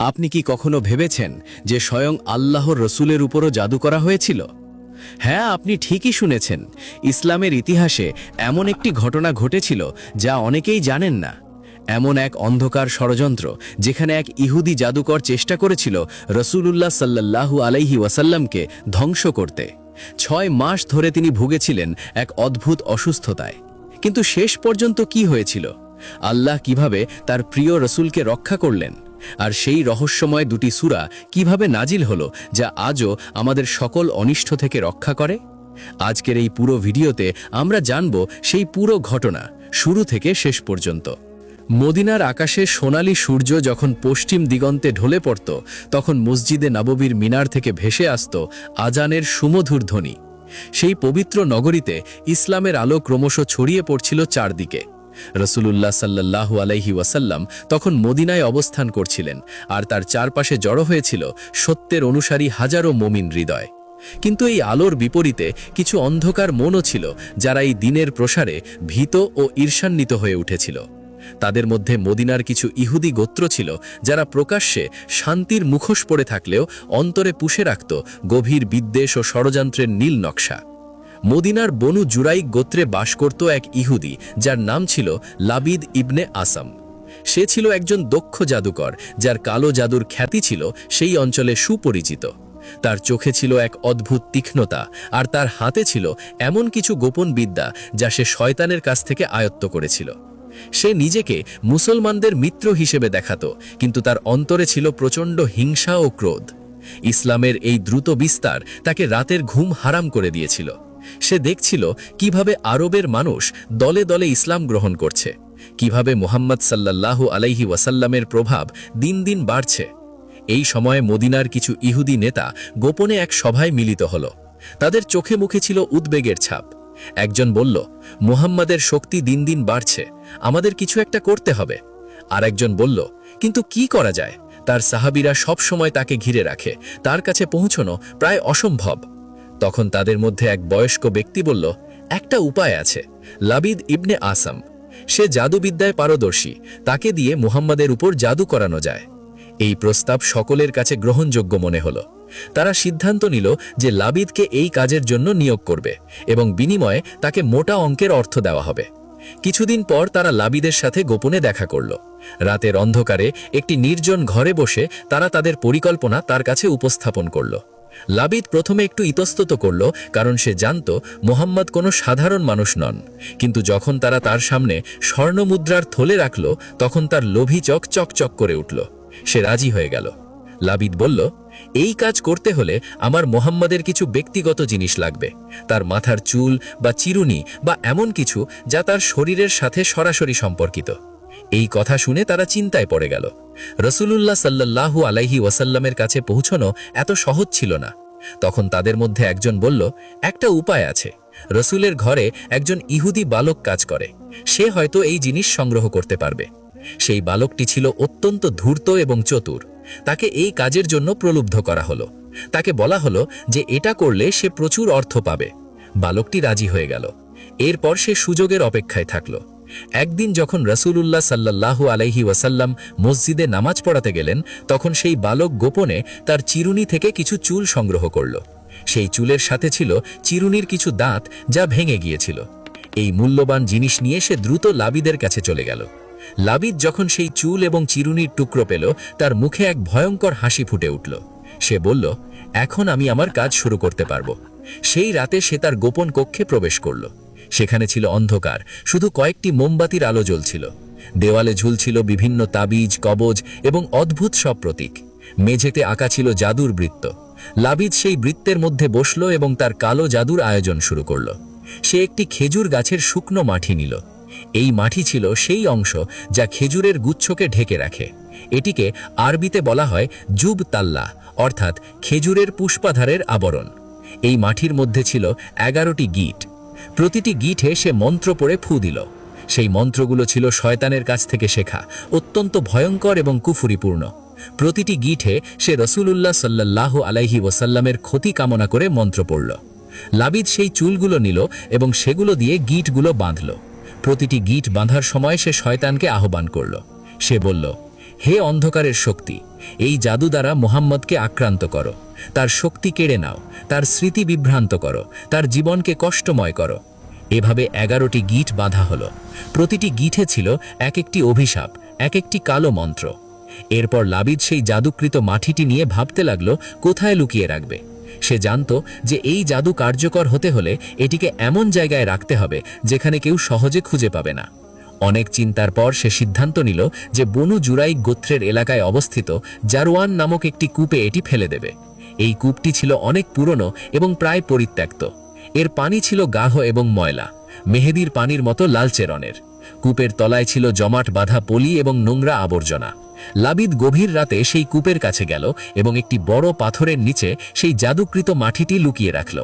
আপনি কি কখনো ভেবেছেন যে স্বয়ং আল্লাহর রসুলের উপরও জাদু করা হয়েছিল? হ্যাঁ, আপনি ঠিকই শুনেছেন। ইসলামের ইতিহাসে এমন একটি ঘটনা ঘটেছিল যা অনেকেই জানেন না। এমন এক অন্ধকার ষড়যন্ত্র যেখানে এক ইহুদি জাদুকর চেষ্টা করেছিল রসূলুল্লাহ সাল্লাল্লাহু আলাইহি ওয়াসাল্লামকে ধ্বংস করতে। 6 মাস ধরে তিনি ভুগেছিলেন এক অদ্ভুত অসুস্থতায়। কিন্তু শেষ পর্যন্ত কি হয়েছিল? আল্লাহ কিভাবে তার প্রিয় রসূলকে রক্ষা করলেন, আর সেই রহস্যময় দুটি সূরা কিভাবে নাজিল হলো যা আজও আমাদের সকল অনিষ্ট থেকে রক্ষা করে? আজকের এই পুরো ভিডিওতে আমরা জানব সেই পুরো ঘটনা শুরু থেকে শেষ পর্যন্ত। মদিনার আকাশে সোনালী সূর্য যখন পশ্চিম দিগন্তে ঢলে পড়ত, তখন মসজিদে নববীর মিনার থেকে ভেসে আসত আজানের সুমধুর ধ্বনি। সেই পবিত্র নগরীতে ইসলামের আলো ক্রমশ ছড়িয়ে পড়ছিল চারদিকে। রসূলুল্লাহ সাল্লাল্লাহু আলাইহি ওয়াসাল্লাম তখন মদিনায় অবস্থান করছিলেন, আর তার চারপাশে জড়ো হয়েছিল সত্যের অনুসারী হাজারো মুমিন হৃদয়। কিন্তু এই আলোর বিপরীতে কিছু অন্ধকার মনও ছিল, যারা এই দিনের প্রসারে ভীত ও ঈর্ষান্বিত হয়ে উঠেছিল। তাদের মধ্যে মদিনার কিছু ইহুদি গোত্র ছিল, যারা প্রকাশ্যে শান্তির মুখোশ পরে থাকলেও অন্তরে পুষে রাখত গভীর বিদ্বেষ ও ষড়যন্ত্রের নীল নকশা। মদিনার বনু জুরাইক গোত্রে বাস করত এক ইহুদি, যার নাম ছিল লাবিদ ইবনে আসাম। সে ছিল একজন দক্ষ জাদুকর, যার কালো জাদুর খ্যাতি ছিল সেই অঞ্চলে সুপরিচিত। তার চোখে ছিল এক অদ্ভুত তীক্ষ্ণতা, আর তার হাতে ছিল এমন কিছু গোপন বিদ্যা যা সে শয়তানের কাছ থেকে আয়ত্ত করেছিল। সে নিজেকে মুসলমানদের মিত্র হিসেবে দেখাত, কিন্তু তার অন্তরে ছিল প্রচণ্ড হিংসা ও ক্রোধ। ইসলামের এই দ্রুত বিস্তার তাকে রাতের ঘুম হারাম করে দিয়েছিল। সে দেখছিল কিভাবে আরবের মানুষ দলে দলে ইসলাম গ্রহণ করছে, কিভাবে মুহাম্মদ সাল্লাল্লাহু আলাইহি ওয়াসাল্লামের প্রভাব দিন দিন বাড়ছে। এই সময়ে মদিনার কিছু ইহুদি নেতা গোপনে এক সভায় মিলিত হল। তাদের চোখে মুখে ছিল উদ্বেগের ছাপ। একজন বলল, মুহাম্মাদের শক্তি দিন দিন বাড়ছে, আমাদের কিছু একটা করতে হবে। আর একজন বলল, কিন্তু কি করা যায়? তার সাহাবীরা সব সময় তাকে ঘিরে রাখে, তার কাছে পৌঁছানো প্রায় অসম্ভব। তখন তাদের মধ্যে এক বয়স্ক ব্যক্তি বলল, একটা উপায় আছে, লাবিদ ইবনে আসাম। সে জাদুবিদ্যায় পারদর্শী, তাকে দিয়ে মুহাম্মাদের উপর জাদু করানো যায়। এই প্রস্তাব সকলের কাছে গ্রহণযোগ্য মনে হলো। তারা সিদ্ধান্ত নিল যে লাবিদকে এই কাজের জন্য নিয়োগ করবে এবং বিনিময়ে তাকে মোটা অঙ্কের অর্থ দেওয়া হবে। কিছুদিন পর তারা লাবিদের সাথে গোপনে দেখা করল। রাতের অন্ধকারে একটি নির্জন ঘরে বসে তারা তাদের পরিকল্পনা তার কাছে উপস্থাপন করল। লাবিদ প্রথমে একটু ইতস্তত করল, কারণ সে জানত মুহাম্মদ কোনো সাধারণ মানুষ নন। কিন্তু যখন তারা তার সামনে স্বর্ণমুদ্রার থলে রাখল, তখন তার লোভী চোখ চকচক করে উঠল। সে রাজি হয়ে গেল। লাবিদ বলল, এই কাজ করতে হলে আমার মুহাম্মাদের কিছু ব্যক্তিগত জিনিস লাগবে, তার মাথার চুল বা চিরুনি বা এমন কিছু যা তার শরীরের সাথে সরাসরি সম্পর্কিত। এই কথা শুনে তারা চিন্তায় পড়ে গেল। রসূলুল্লাহ সাল্লাল্লাহু আলাইহি ওয়াসাল্লামের কাছে পৌঁছানো এত সহজ ছিল না। তখন তাদের মধ্যে একজন বলল, একটা উপায় আছে। রসূলের ঘরে একজন ইহুদি বালক কাজ করে, সে হয়তো এই জিনিস সংগ্রহ করতে পারবে। সেই বালকটি ছিল অত্যন্ত ধূর্ত এবং চতুর। তাকে এই কাজের জন্য প্রলুব্ধ করা হলো। তাকে বলা হলো যে এটা করলে সে প্রচুর অর্থ পাবে। বালকটি রাজি হয়ে গেল। এরপর সে সুযোগের অপেক্ষায় থাকল। একদিন যখন রসূলুল্লাহ সাল্লাল্লাহু আলাইহি ওয়াসাল্লাম মসজিদে নামাজ পড়াতে গেলেন, তখন সেই বালক গোপনে তার চিরুনি থেকে কিছু চুল সংগ্রহ করল। সেই চুলের সাথে ছিল চিরুনির কিছু দাঁত যা ভেঙে গিয়েছিল। এই মূল্যবান জিনিস নিয়ে সে দ্রুত লাবিদের কাছে চলে গেল। লাবিদ যখন সেই চুল এবং চিরুনির টুকরো পেল, তার মুখে এক ভয়ঙ্কর হাসি ফুটে উঠল। সে বলল, এখন আমি আমার কাজ শুরু করতে পারবো। সেই রাতে সে তার গোপন কক্ষে প্রবেশ করল। সেখানে ছিল অন্ধকার, শুধু কয়েকটি মোমবাতির আলো জ্বলছিল। দেওয়ালে ঝুলছিল বিভিন্ন তাবিজ, কবজ এবং অদ্ভুত সব প্রতীক। মেঝেতে আঁকা ছিল জাদুর বৃত্ত। লাবিদ সেই বৃত্তের মধ্যে বসল এবং তার কালো জাদুর আয়োজন শুরু করল। সে একটি খেজুর গাছের শুকনো মাটি নিল। এই মাটি ছিল সেই অংশ যা খেজুরের গুচ্ছকে ঢেকে রাখে। এটিকে আরবিতে বলা হয় জুব তাল্লা, অর্থাৎ খেজুরের পুষ্পাধারের আবরণ। এই মাটির মধ্যে ছিল 11টি গিট। প্রতিটি গিঠে সে মন্ত্র পড়ে ফু দিল। সেই মন্ত্রগুলো ছিল শয়তানের কাছ থেকে শেখা, অত্যন্ত ভয়ঙ্কর এবং কুফুরিপূর্ণ। প্রতিটি গিঠে সে রসূলুল্লাহ সাল্লাল্লাহু আলাইহি ওয়াসাল্লামের ক্ষতি কামনা করে মন্ত্র পড়ল। লাবিদ সেই চুলগুলো নিল এবং সেগুলো দিয়ে গিটগুলো বাঁধল। প্রতিটি গিট বাঁধার সময় সে শয়তানকে আহ্বান করল। সে বলল, হে অন্ধকারের শক্তি, এই জাদু দ্বারা মুহাম্মদকে আক্রান্ত করো, তার শক্তি কেড়ে নাও, তার স্মৃতি বিভ্রান্ত করো, তার জীবনকে কষ্টময় করো। এভাবে 11টি গিঁট বাঁধা হলো। প্রতিটি গিঁঠে ছিল এক একটি অভিশাপ, এক একটি কালো মন্ত্র। এরপর লাবিদ সেই জাদুকৃত মাটিটি নিয়ে ভাবতে লাগলো কোথায় লুকিয়ে রাখবে। সে জানত যে এই জাদু কার্যকর হতে হলে এটিকে এমন জায়গায় রাখতে হবে যেখানে কেউ সহজে খুঁজে পাবে না। অনেক চিন্তার পর সে সিদ্ধান্ত নিল যে বনু জুরাইক গোত্রের এলাকায় অবস্থিত জারওয়ান নামক একটি কূপে এটি ফেলে দেবে। এই কূপটি ছিল অনেক পুরনো এবং প্রায় পরিত্যক্ত। এর পানি ছিল গাঢ় এবং ময়লা, মেহেদির পানির মতো লালচে রঙের। কূপের তলায় ছিল জমাট বাঁধা পলি এবং নোংরা আবর্জনা। লাবিদ গভীর রাতে সেই কূপের কাছে গেল এবং একটি বড় পাথরের নিচে সেই জাদুকৃত মাটিটি লুকিয়ে রাখল।